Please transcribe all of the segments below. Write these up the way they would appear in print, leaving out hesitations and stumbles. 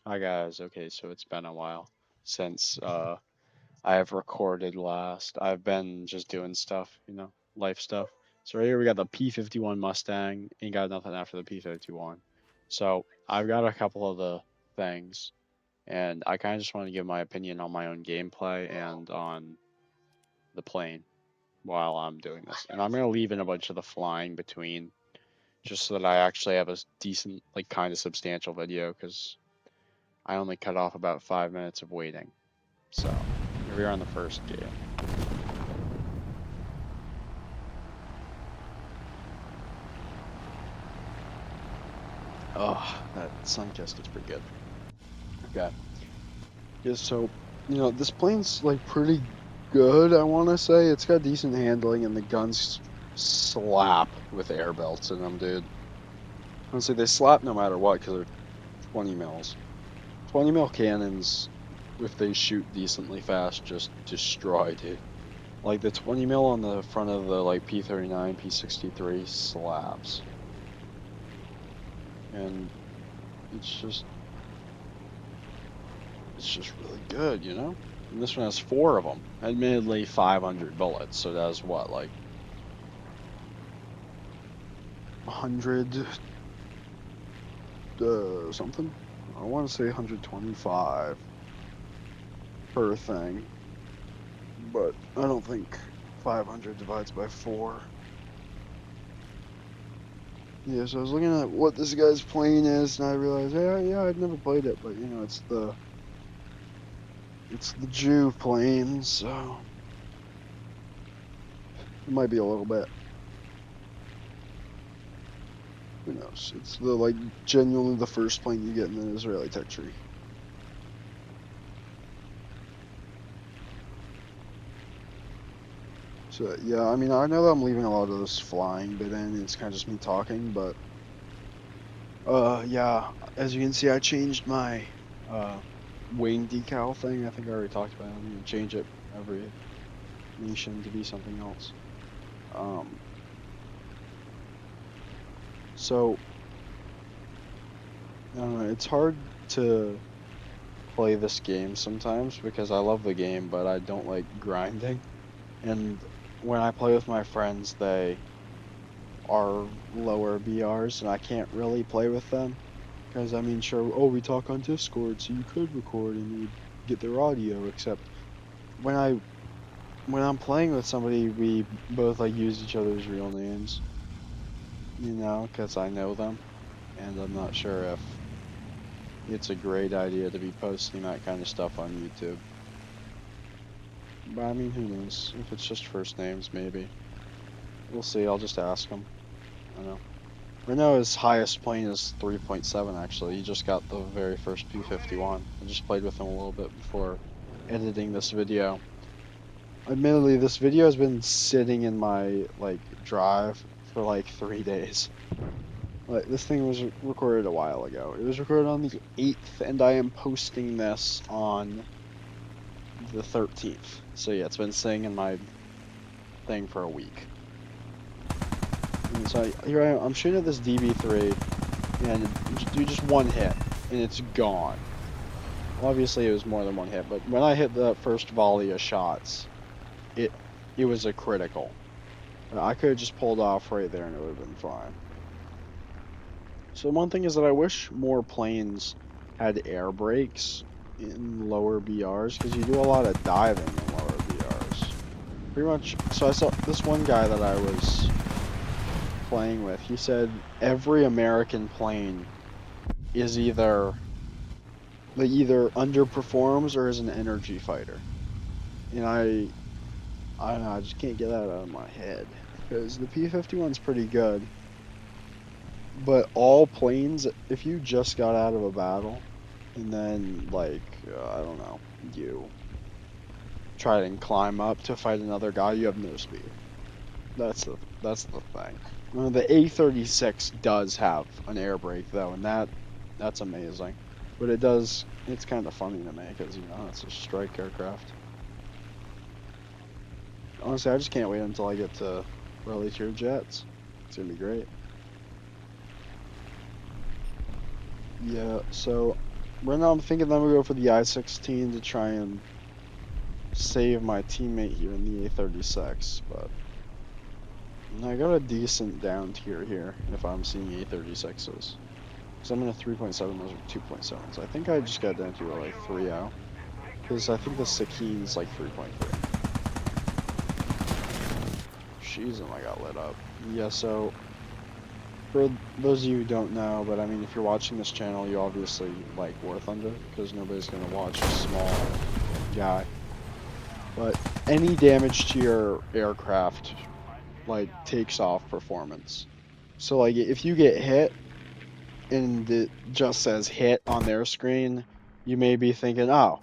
Hi guys. Okay, so it's been a while since I have recorded last. I've been just doing stuff, life stuff. So right here we got the P51 Mustang. Ain't got nothing after the P51. So I've got a couple of the things, and I kind of just want to give my opinion on my own gameplay and on the plane while I'm doing this. And I'm gonna leave in a bunch of the flying between, just so that I actually have a decent, like, kind of substantial video, because I only cut off about 5 minutes of waiting. So, here we are on the first game. Oh, that Sunkist is pretty good. Okay. Yeah, so, this plane's, like, pretty good, I want to say. It's got decent handling, and the guns slap with air belts in them, dude. Honestly, they slap no matter what, because they're 20 mils. 20 mil cannons, if they shoot decently fast, just destroy, dude. Like, the 20 mil on the front of the, like, P39, P63 slaps. And it's just really good, And this one has 4 of them. Admittedly, 500 bullets, so that's what, like 100 something? I want to say 125 per thing, but I don't think 500 divides by 4. Yeah, so I was looking at what this guy's plane is, and I realized, yeah, I'd never played it, but it's the Jew plane, so it might be a little bit. Who knows? It's genuinely the first plane you get in the Israeli tech tree. So yeah, I mean, I know that I'm leaving a lot of this flying bit in. It's kind of just me talking, but yeah. As you can see, I changed my wing decal thing. I think I already talked about it. I'm gonna change it every nation to be something else. So I don't know. It's hard to play this game sometimes because I love the game, but I don't like grinding. And when I play with my friends, they are lower BRs, and I can't really play with them. Because, I mean, sure, we talk on Discord, so you could record and you would get their audio, except when I'm playing with somebody, we both, like, use each other's real names, because I know them, and I'm not sure if it's a great idea to be posting that kind of stuff on YouTube. But, I mean, who knows? If it's just first names, maybe. We'll see, I'll just ask him. I don't know. Right now his highest plane is 3.7 actually. He just got the very first P51. I just played with him a little bit before editing this video. Admittedly, this video has been sitting in my, drive for, 3 days. This thing was recorded a while ago. It was recorded on the 8th, and I am posting this on the 13th. So yeah, it's been sitting in my thing for a week. And so here I am, I'm shooting at this DB3, and do just one hit, and it's gone. Obviously, it was more than one hit, but when I hit the first volley of shots, it was a critical. I could have just pulled off right there, and it would have been fine. So one thing is that I wish more planes had air brakes in lower BRs, because you do a lot of diving in lower BRs. Pretty much, so I saw this one guy that I was playing with, he said every American plane is either underperforms or is an energy fighter. And I don't know, I just can't get that out of my head. Because the P-51's pretty good. But all planes, if you just got out of a battle, and then, I don't know, you try and climb up to fight another guy, you have no speed. That's the thing. The A-36 does have an air brake, though, and that's amazing. But it's kind of funny to me, because, it's a strike aircraft. Honestly, I just can't wait until I get to rally tier jets. It's gonna be great. Yeah, so Right now I'm thinking I'm gonna go for the I-16 to try and save my teammate here in the A-36, but I got a decent down tier here if I'm seeing A-36s. Because I'm in a 3.7, those are 2.7s. I think I just got down to like 3.0. Because I think the Sakine's like 3.3. Jeez, and I got lit up. Yeah, so for those of you who don't know, but I mean, if you're watching this channel, you obviously like War Thunder, because nobody's going to watch a small guy. But any damage to your aircraft, like, takes off performance. So, like, if you get hit and it just says hit on their screen, you may be thinking, oh,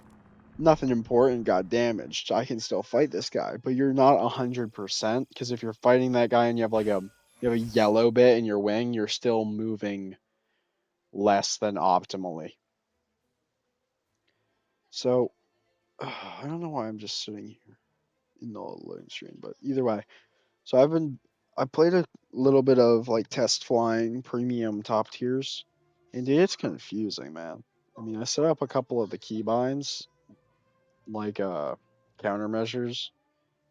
nothing important got damaged. I can still fight this guy, but you're not 100% because if you're fighting that guy and you have a yellow bit in your wing, you're still moving less than optimally. So I don't know why I'm just sitting here in the loading screen, but either way. So I played a little bit of like test flying premium top tiers, and it's confusing, man. I mean, I set up a couple of the keybinds like countermeasures,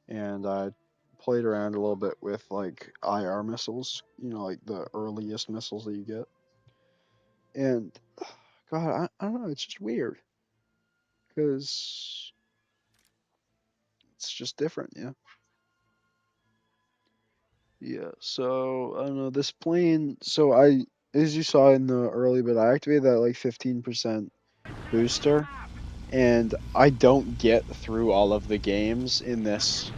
and I played around a little bit with like IR missiles, like the earliest missiles that you get. And God, I don't know, it's just weird because it's just different, yeah. Yeah, so I don't know, this plane, so as you saw in the early bit, I activated that like 15% booster, and I don't get through all of the games in this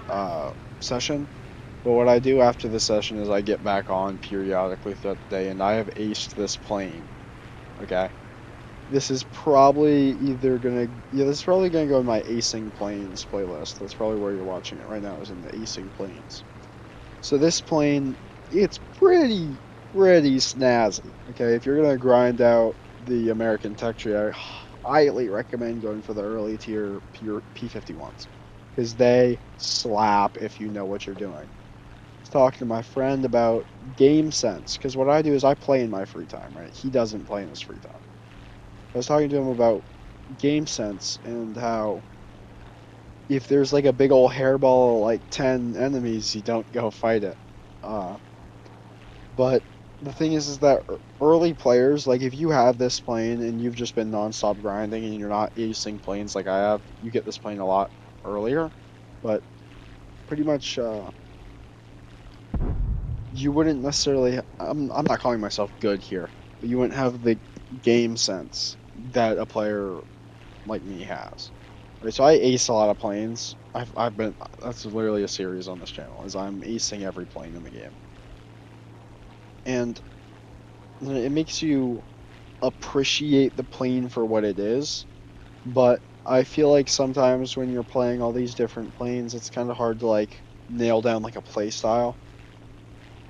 uh session. But what I do after the session is I get back on periodically throughout the day, and I have aced this plane. Okay, this is probably gonna go in my acing planes playlist. That's probably where you're watching it right now, is in the acing planes. So this plane, it's pretty snazzy. Okay, if you're gonna grind out the American tech tree, I highly recommend going for the early tier pure P-51s because they slap if you know what you're doing. Talking to my friend about game sense because what I do is I play in my free time, right? He doesn't play in his free time. I was talking to him about game sense and how if there's like a big old hairball like 10 enemies, you don't go fight it. Uh, but the thing is that early players, like if you have this plane and you've just been nonstop grinding and you're not acing planes like I have, you get this plane a lot earlier. But pretty much you wouldn't necessarily. I'm not calling myself good here, but you wouldn't have the game sense that a player like me has. Right, so I ace a lot of planes. I've been That's literally a series on this channel, is I'm acing every plane in the game, and it makes you appreciate the plane for what it is. But I feel like sometimes when you're playing all these different planes, it's kind of hard to like nail down like a play style.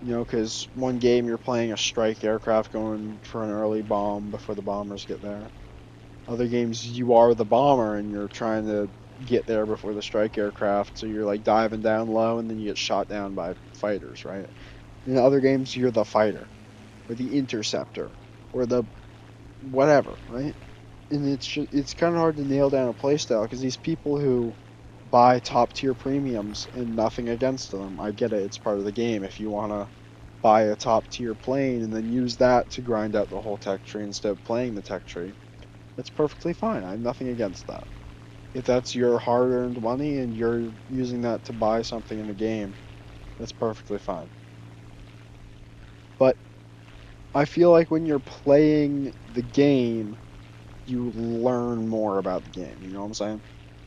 Because one game you're playing a strike aircraft going for an early bomb before the bombers get there. Other games you are the bomber and you're trying to get there before the strike aircraft, so you're like diving down low and then you get shot down by fighters, right? In other games you're the fighter or the interceptor or the whatever, right? And it's kind of hard to nail down a playstyle because these people who buy top tier premiums, and nothing against them, I get it, it's part of the game. If you want to buy a top tier plane and then use that to grind out the whole tech tree instead of playing the tech tree, that's perfectly fine. I have nothing against that. If that's your hard earned money and you're using that to buy something in the game, that's perfectly fine. But I feel like when you're playing the game, you learn more about the game. You know what I'm saying?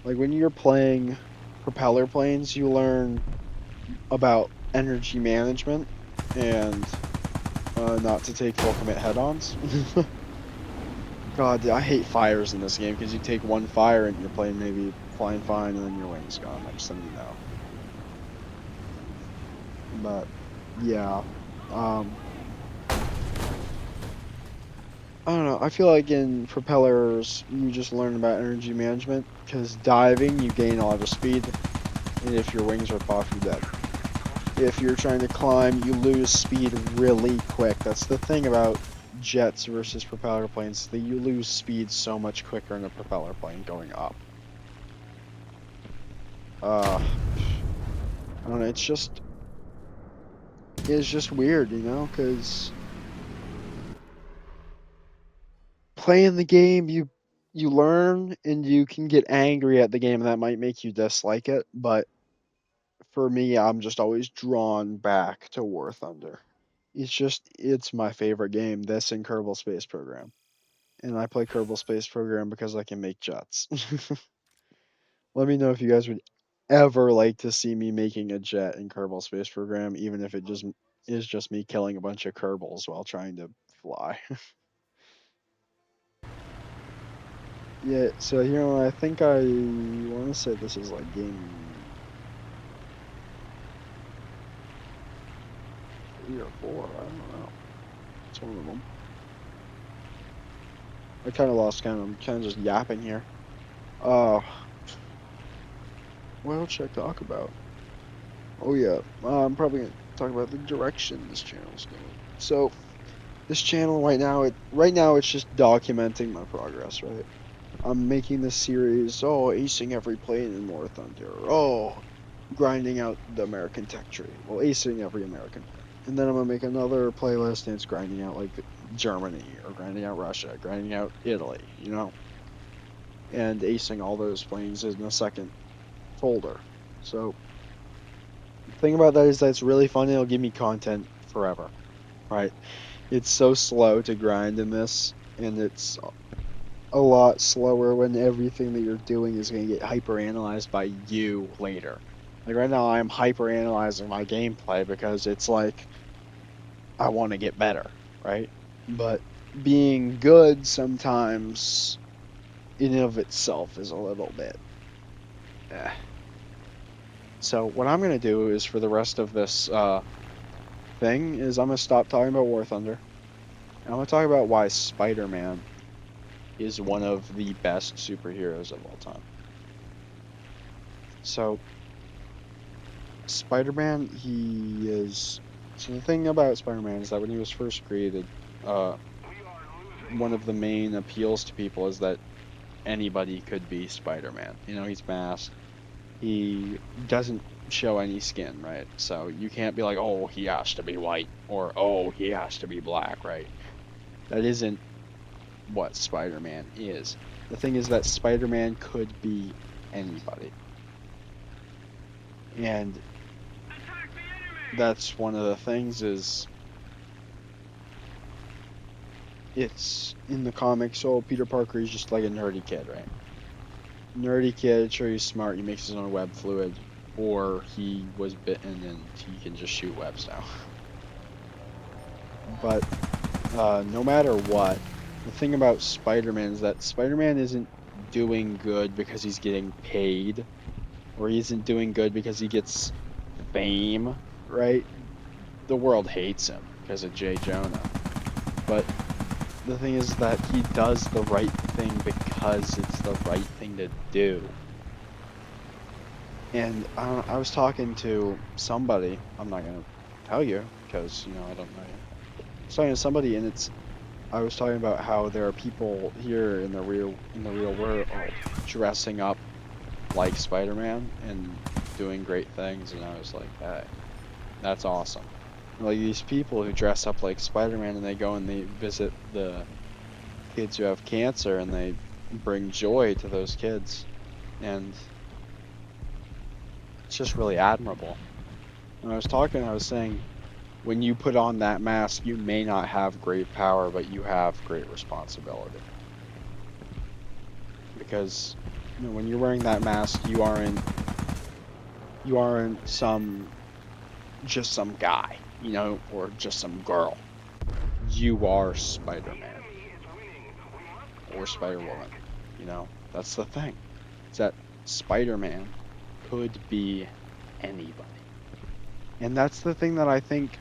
Like when you're playing propeller planes, you learn about energy management and not to take full commit head-ons. God, I hate fires in this game because you take one fire and your plane maybe flying fine and then your wing's gone. Next thing you know. But yeah, I don't know. I feel like in propellers you just learn about energy management because diving you gain a lot of speed, and if your wings rip off, you're dead. If you're trying to climb, you lose speed really quick. That's the thing about jets versus propeller planes, that you lose speed so much quicker in a propeller plane going up. I don't know, it's just weird, you know, because playing the game, you learn and you can get angry at the game, and that might make you dislike it, but for me, I'm just always drawn back to War Thunder. It's my favorite game, this and Kerbal Space Program. And I play Kerbal Space Program because I can make jets. Let me know if you guys would ever like to see me making a jet in Kerbal Space Program, even if it just is just me killing a bunch of Kerbals while trying to fly. Yeah, so I think I want to say this is like game 3 or 4. I don't know. It's one of them. I kind of lost count. I'm kind of just yapping here. Uh, what else should I talk about? Oh yeah, I'm probably gonna talk about the direction this channel's going. So this channel right now it's just documenting my progress, right? I'm making this series, acing every plane in War Thunder, grinding out the American tech tree, well, acing every American plane. And then I'm gonna make another playlist and it's grinding out like Germany or grinding out Russia, grinding out Italy, and acing all those planes in a second folder. So the thing about that is that it's really fun and it'll give me content forever, right? It's so slow to grind in this, and it's a lot slower when everything that you're doing is going to get hyper analyzed by you later. Like right now, I'm hyper analyzing my gameplay because it's like I want to get better, right? But being good sometimes in and of itself is a little bit. Eh. So what I'm going to do is for the rest of this thing is I'm going to stop talking about War Thunder. And I'm going to talk about why Spider-Man is one of the best superheroes of all time. So Spider-Man, so the thing about Spider-Man is that when he was first created, one of the main appeals to people is that anybody could be Spider-Man. He's masked. He doesn't show any skin, right? So you can't be like, oh, he has to be white, or oh, he has to be black, right? That isn't what Spider-Man is. The thing is that Spider-Man could be anybody. And that's one of the things is it's in the comics, so Peter Parker is just like a nerdy kid, right? Nerdy kid, sure he's smart, he makes his own web fluid, or he was bitten and he can just shoot webs now. But no matter what, the thing about Spider-Man is that Spider-Man isn't doing good because he's getting paid, or he isn't doing good because he gets fame, right? The world hates him because of J. Jonah. But the thing is that he does the right thing because it's the right thing to do. And I was talking to somebody, I'm not going to tell you because, I don't know you. I was talking to somebody and I was talking about how there are people here in the real world dressing up like Spider-Man and doing great things, and I was like, hey, that's awesome. Like these people who dress up like Spider-Man and they go and they visit the kids who have cancer and they bring joy to those kids, and it's just really admirable. When I was saying, when you put on that mask, you may not have great power, but you have great responsibility. Because when you're wearing that mask, you aren't just some guy, or just some girl. You are Spider-Man or Spider-Woman. That's the thing. It's that Spider-Man could be anybody. And that's the thing that I think,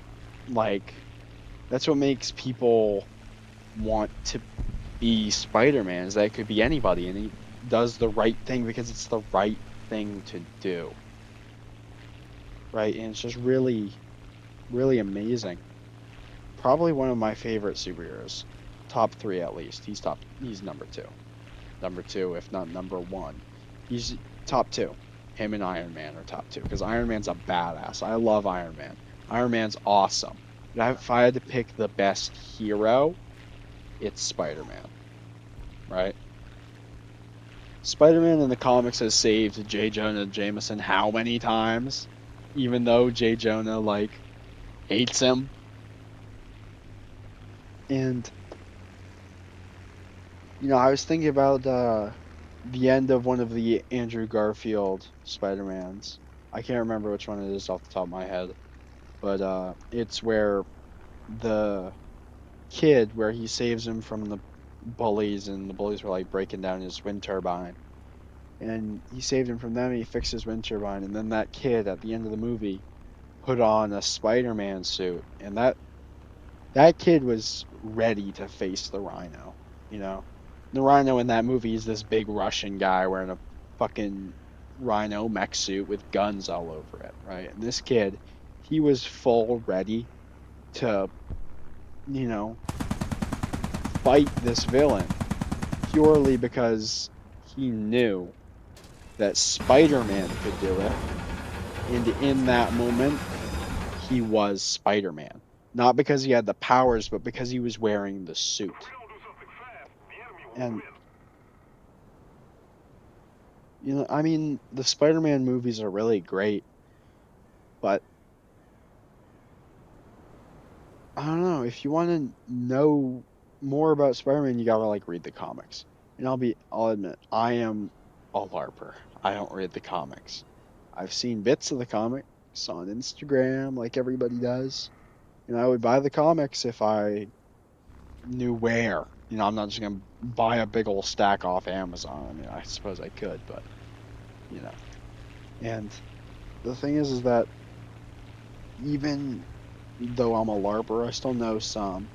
that's what makes people want to be Spider-Man, is that it could be anybody, and he does the right thing because it's the right thing to do. Right? And it's just really, really amazing. probably one of my favorite superheroes. Top three at least. He's number two. Number two, if not number one. He's top two. Him and Iron Man are top two because Iron Man's a badass. I love Iron Man. Iron Man's awesome. But if I had to pick the best hero, it's Spider-Man, right? Spider-Man in the comics has saved J. Jonah Jameson how many times? Even though J. Jonah like hates him. And I was thinking about the end of one of the Andrew Garfield Spider-Mans. I can't remember which one it is off the top of my head, but it's where the kid where he saves him from the bullies and the bullies were like breaking down his wind turbine. And he saved him from them and he fixed his wind turbine and then that kid at the end of the movie put on a Spider-Man suit and that kid was ready to face the Rhino, you know. The Rhino in that movie is this big Russian guy wearing a fucking Rhino mech suit with guns all over it, right? And this kid, he was full ready to, you know, fight this villain purely because he knew that Spider-Man could do it. And in that moment, he was Spider-Man. Not because he had the powers, but because he was wearing the suit. And I mean, the Spider-Man movies are really great, but I don't know, if you want to know more about Spider-Man, you gotta like read the comics. And I'll admit, I am a LARPer. I don't read the comics. I've seen bits of the comics on Instagram like everybody does. And I would buy the comics if I knew where. I'm not just gonna buy a big old stack off Amazon. I mean, I suppose I could, but you know. And the thing is that even though I'm a LARPer, I still know some.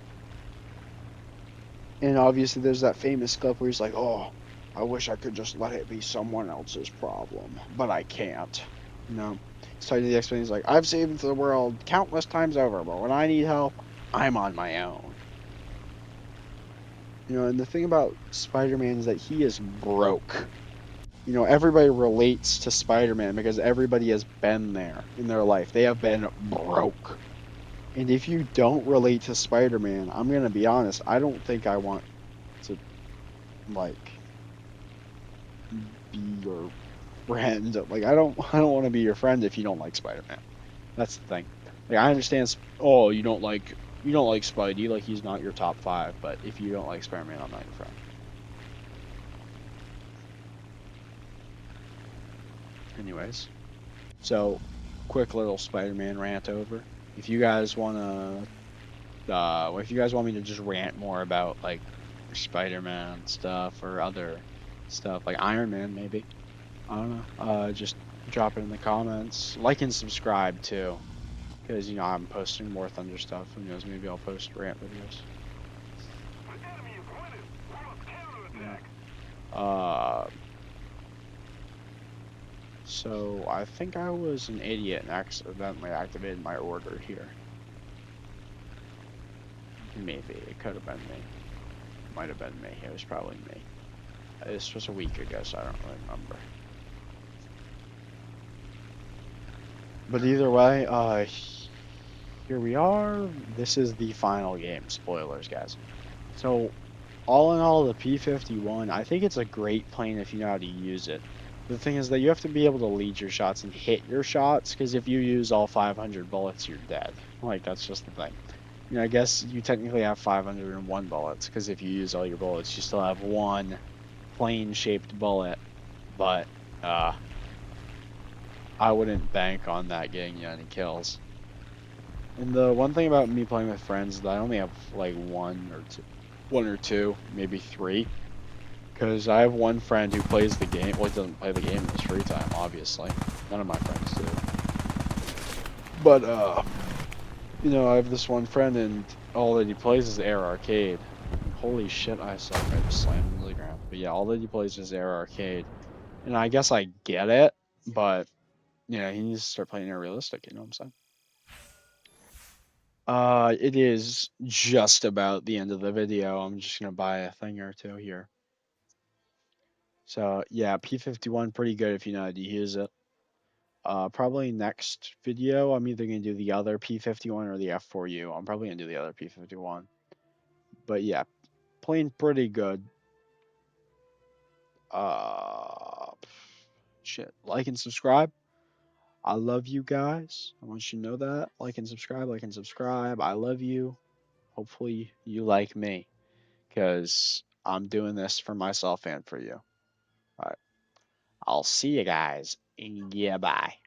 And obviously, there's that famous clip where he's like, "Oh, I wish I could just let it be someone else's problem, but I can't." He's talking to the X-Men. He's like, "I've saved the world countless times over, but when I need help, I'm on my own." And the thing about Spider-Man is that he is broke. Everybody relates to Spider-Man because everybody has been there in their life. They have been broke. And if you don't relate to Spider-Man, I'm gonna be honest, I don't think I want to like be your friend. Like I don't want to be your friend if you don't like Spider-Man. That's the thing. Like I understand oh, you don't like Spidey, like he's not your top 5, but if you don't like Spider-Man, I'm not your friend. Anyways, so quick little Spider-Man rant over. If you guys want me to just rant more about like Spider-Man stuff or other stuff like Iron Man maybe, I don't know. Just drop it in the comments. Like and subscribe too, because I'm posting more Thunder stuff. Who knows? Maybe I'll post rant videos. Yeah. So I think I was an idiot and accidentally activated my order here. Maybe it could have been me. Might have been me. It was probably me. This was a week ago, so I don't really remember. But either way, here we are. This is the final game. Spoilers, guys. So, all in all, the P-51, I think it's a great plane if you know how to use it. The thing is that you have to be able to lead your shots and hit your shots, because if you use all 500 bullets, you're dead. Like, that's just the thing. I guess you technically have 501 bullets, because if you use all your bullets, you still have one plane-shaped bullet, but, I wouldn't bank on that getting you any kills. And the one thing about me playing with friends is that I only have like one or two, maybe 3. Because I have one friend who plays the game. Well, he doesn't play the game in his free time, obviously. None of my friends do. But, I have this one friend and all that he plays is Air Arcade. Holy shit, I suck. I just slammed into the ground. But yeah, all that he plays is Air Arcade. And I guess I get it, but, he needs to start playing Air Realistic, you know what I'm saying? It is just about the end of the video. I'm just gonna buy a thing or two here. So yeah, P51 pretty good if you know how to use it. Probably next video I'm either gonna do the other P51 or the F4U. I'm probably gonna do the other P51. But yeah, playing pretty good. Uh, Shit. Like and subscribe. I love you guys. I want you to know that. Like and subscribe. Like and subscribe. I love you. Hopefully you like me, because I'm doing this for myself and for you. All right. I'll see you guys. Yeah, bye.